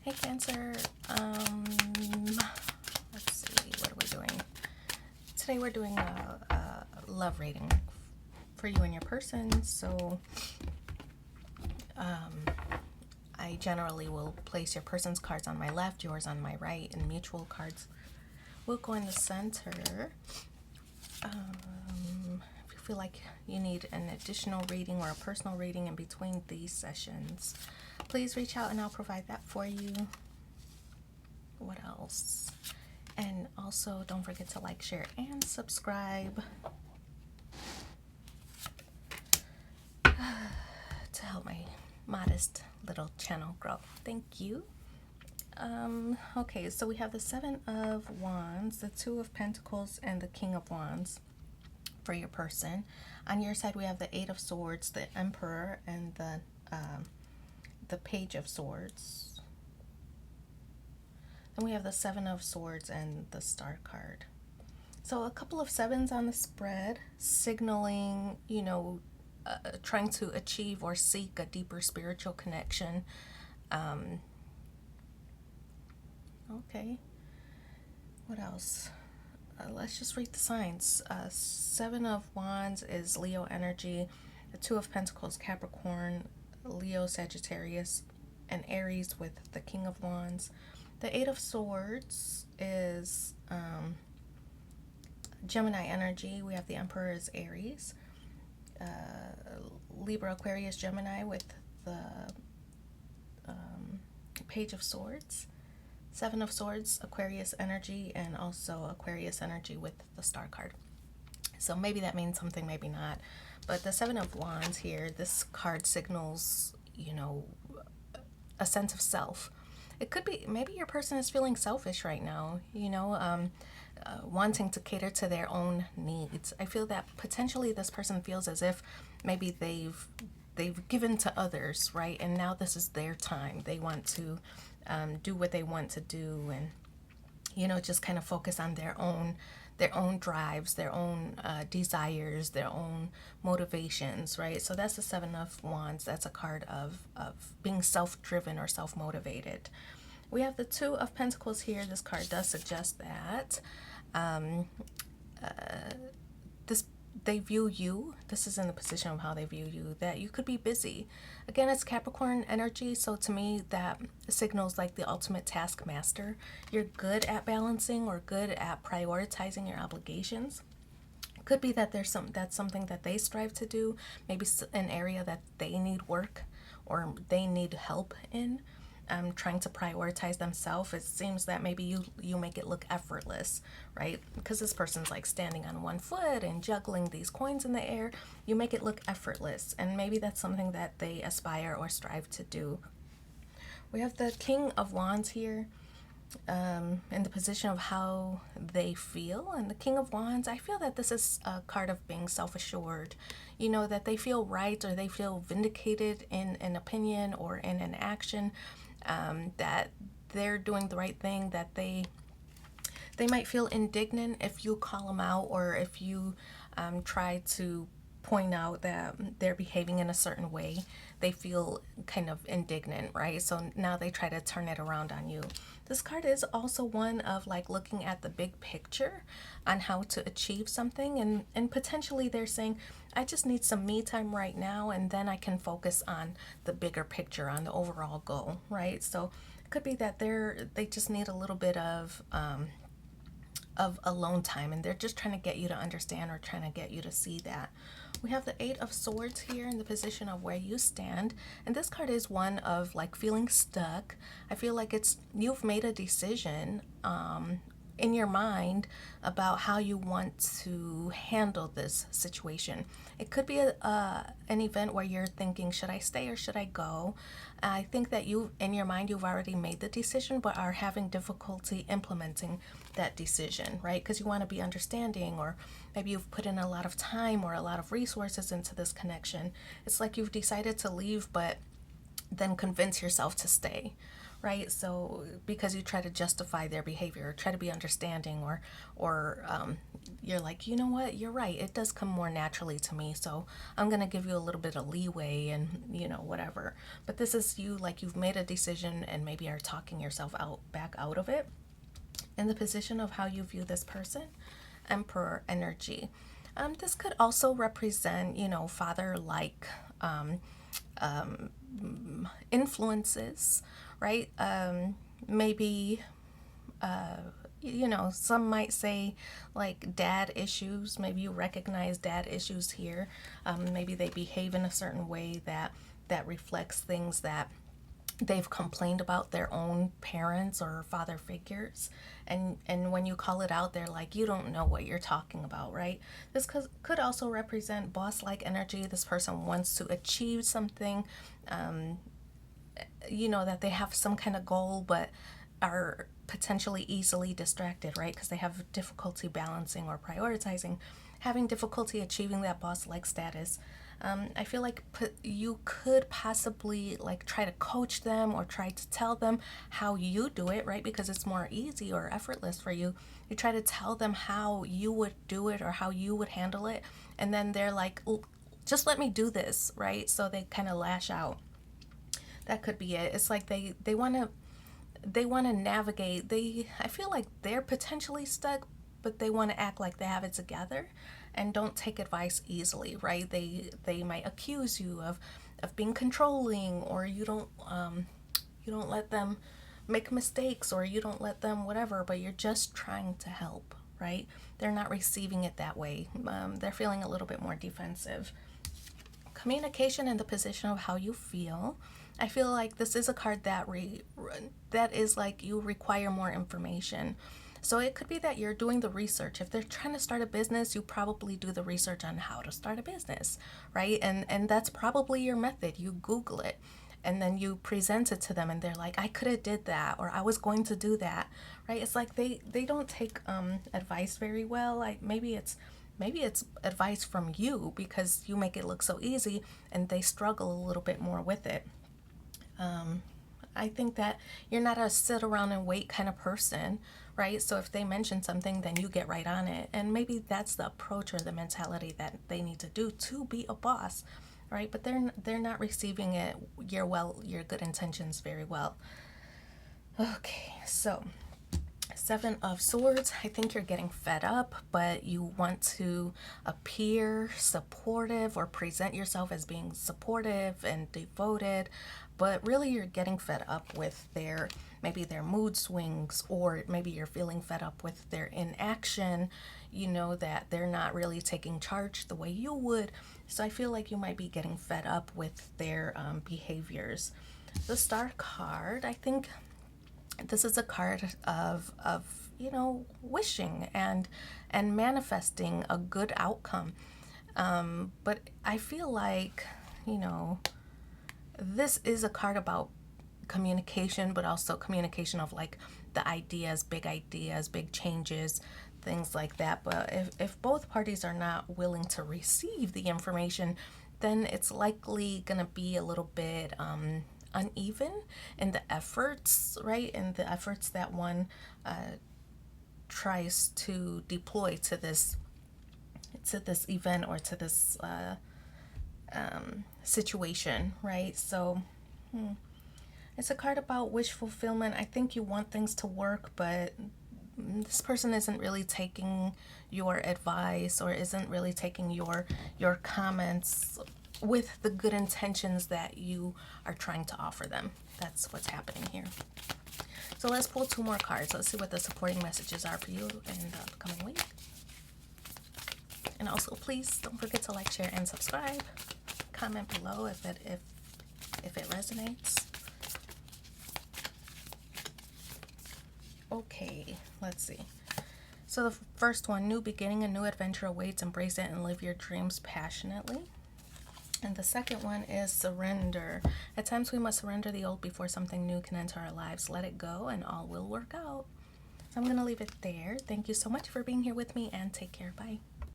Hey Cancer, let's see, what are we doing? Today we're doing a love rating for you and your person. So I generally will place your person's cards on my left, yours on my right, and mutual cards will go in the center. If you feel like you need an additional reading or a personal reading in between these sessions, please reach out and I'll provide that for you. What else? And also don't forget to like, share, and subscribe to help my modest little channel grow. Thank you. Okay, so we have the Seven of Wands, the Two of Pentacles, and the King of Wands for your person. On your side, we have the Eight of Swords, the Emperor, and the Page of Swords. Then we have the Seven of Swords and the Star card. So a couple of sevens on the spread, signaling, trying to achieve or seek a deeper spiritual connection. Okay. What else? Let's just read the signs. Seven of Wands is Leo energy. The Two of Pentacles, Capricorn, Leo, Sagittarius, and Aries with the King of Wands. The Eight of Swords is Gemini energy. We have the Emperor as Aries. Libra, Aquarius, Gemini with the Page of Swords. Seven of Swords, Aquarius energy, and also Aquarius energy with the Star card. So maybe that means something, maybe not. But the Seven of Wands here, this card signals, a sense of self. It could be, maybe your person is feeling selfish right now, wanting to cater to their own needs. I feel that potentially this person feels as if maybe they've given to others, right? And now this is their time. They want to do what they want to do, and just kind of focus on their own drives, their own desires, their own motivations, right? So that's the Seven of Wands. That's a card of being self-driven or self-motivated. We have the Two of Pentacles here. This card does suggest that they view you, this is in the position of how they view you, that you could be busy. Again, it's Capricorn energy, so to me that signals like the ultimate taskmaster. You're good at balancing or good at prioritizing your obligations. It could be that that's something that they strive to do, maybe an area that they need work or they need help in. Trying to prioritize themselves. It seems that maybe you make it look effortless, right? Because this person's like standing on one foot and juggling these coins in the air. You make it look effortless, and maybe that's something that they aspire or strive to do. We have the King of Wands here in the position of how they feel. And the King of Wands, I feel that this is a card of being self-assured, that they feel right or they feel vindicated in an opinion or in an action, that they're doing the right thing, that they might feel indignant if you call them out or if you try to point out that they're behaving in a certain way. They feel kind of indignant, right? So now they try to turn it around on you. This card is also one of like looking at the big picture on how to achieve something, and potentially they're saying, I just need some me time right now, and then I can focus on the bigger picture, on the overall goal, right? So it could be that they just need a little bit of alone time, and they're just trying to get you to understand or trying to get you to see that. We have the Eight of Swords here in the position of where you stand, and this card is one of like feeling stuck. I feel like you've made a decision in your mind about how you want to handle this situation. It could be an event where you're thinking, should I stay or should I go? I think that in your mind, you've already made the decision, but are having difficulty implementing that decision, right? Because you want to be understanding, or maybe you've put in a lot of time or a lot of resources into this connection. It's like you've decided to leave, but then convince yourself to stay, right? So because you try to justify their behavior, or try to be understanding, or you're like, you know what, you're right, it does come more naturally to me, so I'm gonna give you a little bit of leeway, and whatever. But this is you, like, you've made a decision and maybe are talking yourself back out of it. In the position of how you view this person, Emperor energy. This could also represent, father-like influences, right? Maybe, some might say like dad issues. Maybe you recognize dad issues here. Maybe they behave in a certain way that reflects things that they've complained about their own parents or father figures, and when you call it out, they're like, you don't know what you're talking about, right? This could also represent boss like energy. This person wants to achieve something, that they have some kind of goal, but are potentially easily distracted, right? Because they have difficulty balancing or prioritizing, having difficulty achieving that boss like status. I feel like you could possibly like try to coach them or try to tell them how you do it, right? Because it's more easy or effortless for you. You try to tell them how you would do it or how you would handle it. And then they're like, just let me do this, right? So they kind of lash out. That could be it. It's like they want to navigate. I feel like they're potentially stuck, but they want to act like they have it together and don't take advice easily, right? They might accuse you of being controlling, or you don't let them make mistakes, or you don't let them whatever, but you're just trying to help, right? They're not receiving it that way. They're feeling a little bit more defensive. Communication in the position of how you feel. I feel like this is a card that is like you require more information. So it could be that you're doing the research. If they're trying to start a business, you probably do the research on how to start a business, right? And that's probably your method. You Google it and then you present it to them, and they're like, I could have did that, or I was going to do that, right? It's like they don't take advice very well. Like maybe it's advice from you because you make it look so easy, and they struggle a little bit more with it. I think that you're not a sit around and wait kind of person, right? So if they mention something, then you get right on it. And maybe that's the approach or the mentality that they need to do to be a boss, right? But they're not receiving it, your good intentions very well. Okay, so 7 of Swords. I think you're getting fed up, but you want to appear supportive or present yourself as being supportive and devoted, but really you're getting fed up with maybe their mood swings, or maybe you're feeling fed up with their inaction, that they're not really taking charge the way you would. So I feel like you might be getting fed up with their behaviors. The Star card, I think this is a card of wishing and manifesting a good outcome. But I feel like, this is a card about communication, but also communication of like the ideas, big changes, things like that. But if both parties are not willing to receive the information, then it's likely going to be a little bit uneven in the efforts, right? In the efforts that one tries to deploy to this event or to this situation, right? So it's a card about wish fulfillment. I think you want things to work, but this person isn't really taking your advice or isn't really taking your comments with the good intentions that you are trying to offer them. That's what's happening here. So let's pull 2 more cards. Let's see what the supporting messages are for you in the upcoming week. And also, please don't forget to like, share, and subscribe. Comment below if it resonates. Okay, let's see. So the first one, new beginning, a new adventure awaits. Embrace it and live your dreams passionately. And the second one is surrender. At times we must surrender the old before something new can enter our lives. Let it go and all will work out. So I'm going to leave it there. Thank you so much for being here with me, and take care. Bye.